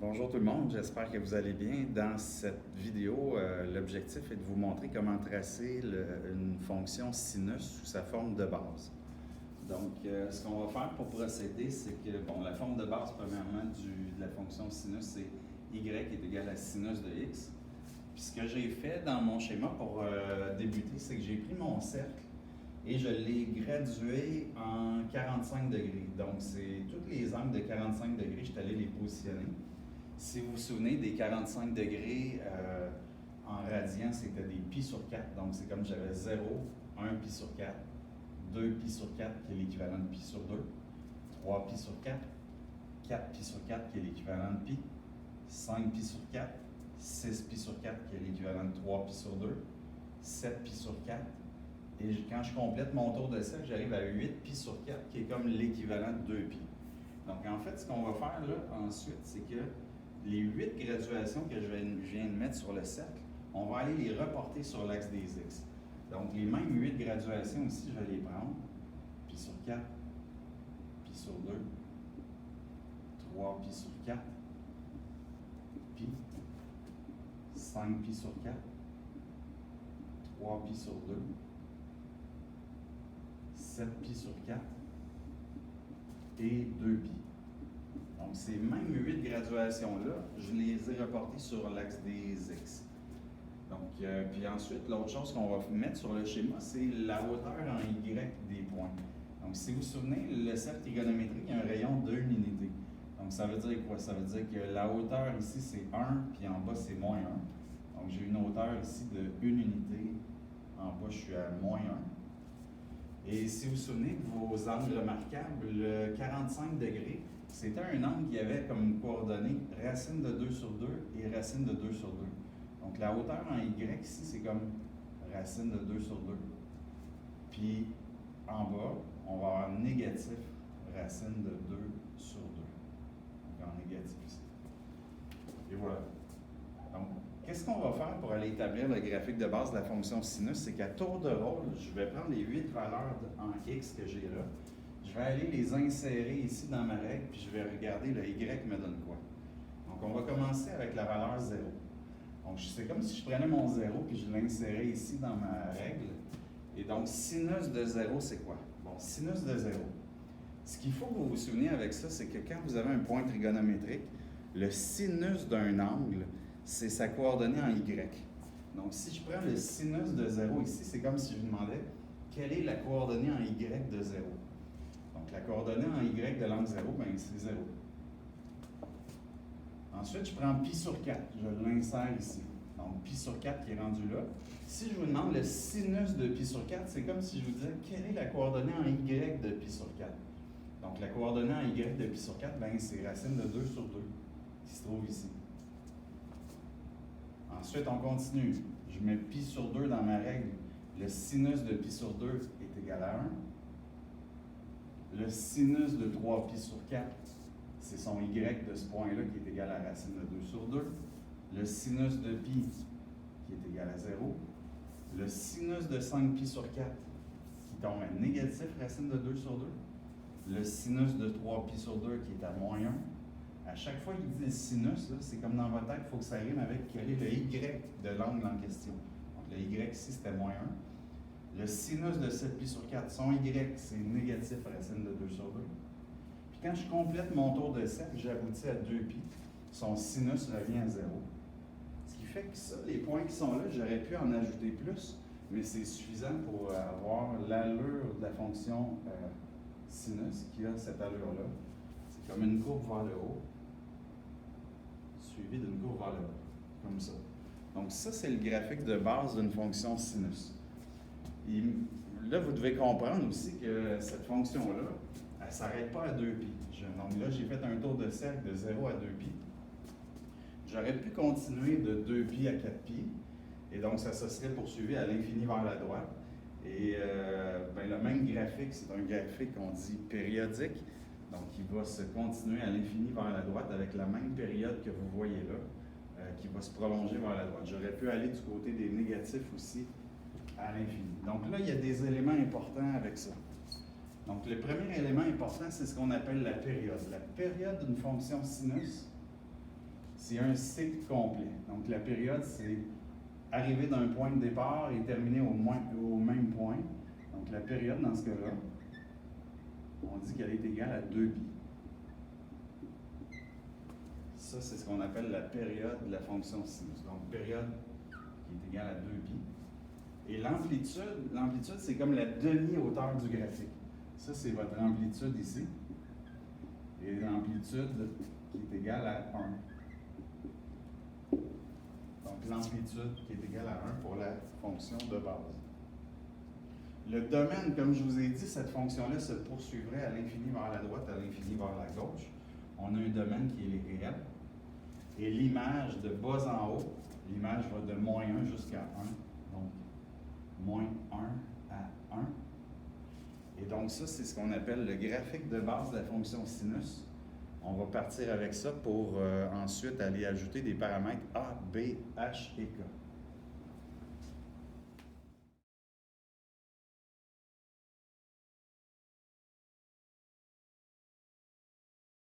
Bonjour tout le monde, j'espère que vous allez bien. Dans cette vidéo, l'objectif est de vous montrer comment tracer une fonction sinus sous sa forme de base. Donc, ce qu'on va faire pour procéder, c'est que, la forme de base, premièrement, de la fonction sinus, c'est y est égal à sinus de x. Puis ce que j'ai fait dans mon schéma pour débuter, c'est que j'ai pris mon cercle et je l'ai gradué en 45 degrés. Donc, c'est tous les angles de 45 degrés, je suis allé les positionner. Si vous vous souvenez des 45 degrés en radian, c'était des pi sur 4. Donc, c'est comme j'avais 0, 1 pi sur 4, 2 pi sur 4 qui est l'équivalent de pi sur 2, 3 pi sur 4, 4 pi sur 4 qui est l'équivalent de pi, 5 pi sur 4, 6 pi sur 4 qui est l'équivalent de 3 pi sur 2, 7 pi sur 4. Et quand je complète mon tour de cercle, j'arrive à 8 pi sur 4 qui est comme l'équivalent de 2 pi. Donc, en fait, ce qu'on va faire là ensuite, c'est que les 8 graduations que je viens de mettre sur le cercle, on va aller les reporter sur l'axe des x. Donc, les mêmes 8 graduations aussi, je vais les prendre. Pi sur 4, pi sur 2, 3 pi sur 4, pi, 5 pi sur 4, 3 pi sur 2, 7 pi sur 4 et 2 pi. Donc, ces mêmes 8 graduations-là, je les ai reportées sur l'axe des x. Donc, puis ensuite, l'autre chose qu'on va mettre sur le schéma, c'est la hauteur en y des points. Donc, si vous vous souvenez, le cercle trigonométrique a un rayon d'1 unité. Donc, ça veut dire quoi? Ça veut dire que la hauteur ici, c'est 1, puis en bas, c'est moins 1. Donc, j'ai une hauteur ici de 1 unité. En bas, je suis à moins 1. Et si vous vous souvenez de vos angles remarquables, le 45 degrés, c'était un angle qui avait comme coordonnées racine de 2 sur 2 et racine de 2 sur 2. Donc la hauteur en y ici, c'est comme racine de 2 sur 2. Puis en bas, on va avoir négatif racine de 2 sur 2. Donc en négatif ici. Et voilà. Donc, qu'est-ce qu'on va faire pour aller établir le graphique de base de la fonction sinus? C'est qu'à tour de rôle, je vais prendre les 8 valeurs en x que j'ai là. Je vais aller les insérer ici dans ma règle, puis je vais regarder le y me donne quoi. Donc, on va commencer avec la valeur 0. Donc, c'est comme si je prenais mon 0 puis je l'insérais ici dans ma règle. Et donc, sinus de 0, c'est quoi? Bon, sinus de 0. Ce qu'il faut que vous vous souveniez avec ça, c'est que quand vous avez un point trigonométrique, le sinus d'un angle, c'est sa coordonnée en y. Donc, si je prends le sinus de 0 ici, c'est comme si je vous demandais quelle est la coordonnée en y de 0. Donc, la coordonnée en y de l'angle 0, c'est 0. Ensuite, je prends pi sur 4. Je l'insère ici. Donc, pi sur 4 qui est rendu là. Si je vous demande le sinus de pi sur 4, c'est comme si je vous disais quelle est la coordonnée en y de pi sur 4. Donc, la coordonnée en y de pi sur 4, c'est racine de 2 sur 2 qui se trouve ici. Ensuite, on continue. Je mets pi sur 2 dans ma règle. Le sinus de pi sur 2 est égal à 1. Le sinus de 3 pi sur 4, c'est son y de ce point-là qui est égal à racine de 2 sur 2. Le sinus de pi qui est égal à 0. Le sinus de 5 pi sur 4 qui tombe à négatif racine de 2 sur 2. Le sinus de 3 pi sur 2 qui est à moins 1. À chaque fois qu'il dit le sinus, c'est comme dans votre tête, il faut que ça rime avec quel est le y de l'angle en question. Donc le y ici, c'était moins 1. Le sinus de 7 pi sur 4, son y, c'est négatif racine de 2 sur 2. Puis quand je complète mon tour de cercle, j'aboutis à 2 pi. Son sinus revient à 0. Ce qui fait que ça, les points qui sont là, j'aurais pu en ajouter plus, mais c'est suffisant pour avoir l'allure de la fonction sinus qui a cette allure-là. C'est comme une courbe vers le haut, suivi d'une courbe vers le bas, comme ça. Donc ça, c'est le graphique de base d'une fonction sinus. Et là, vous devez comprendre aussi que cette fonction-là, elle ne s'arrête pas à 2 pi. Donc là, j'ai fait un tour de cercle de 0 à 2 pi. J'aurais pu continuer de 2 pi à 4 pi, et donc ça se serait poursuivi à l'infini vers la droite. Et le même graphique, c'est un graphique qu'on dit périodique. Donc, il va se continuer à l'infini vers la droite avec la même période que vous voyez là, qui va se prolonger vers la droite. J'aurais pu aller du côté des négatifs aussi à l'infini. Donc là, il y a des éléments importants avec ça. Donc, le premier élément important, c'est ce qu'on appelle la période. La période d'une fonction sinus, c'est un cycle complet. Donc la période, c'est arriver d'un point de départ et terminer au même point. Donc la période, dans ce cas-là, on dit qu'elle est égale à 2 pi. Ça, c'est ce qu'on appelle la période de la fonction sinus. Donc période qui est égale à 2 pi. Et l'amplitude, c'est comme la demi-hauteur du graphique. Ça, c'est votre amplitude ici. Et l'amplitude qui est égale à 1. Donc l'amplitude qui est égale à 1 pour la fonction de base. Le domaine, comme je vous ai dit, cette fonction-là se poursuivrait à l'infini vers la droite, à l'infini vers la gauche. On a un domaine qui est réel. Et l'image de bas en haut, l'image va de moins 1 jusqu'à 1. Donc, moins 1 à 1. Et donc ça, c'est ce qu'on appelle le graphique de base de la fonction sinus. On va partir avec ça pour ensuite aller ajouter des paramètres A, B, H et K.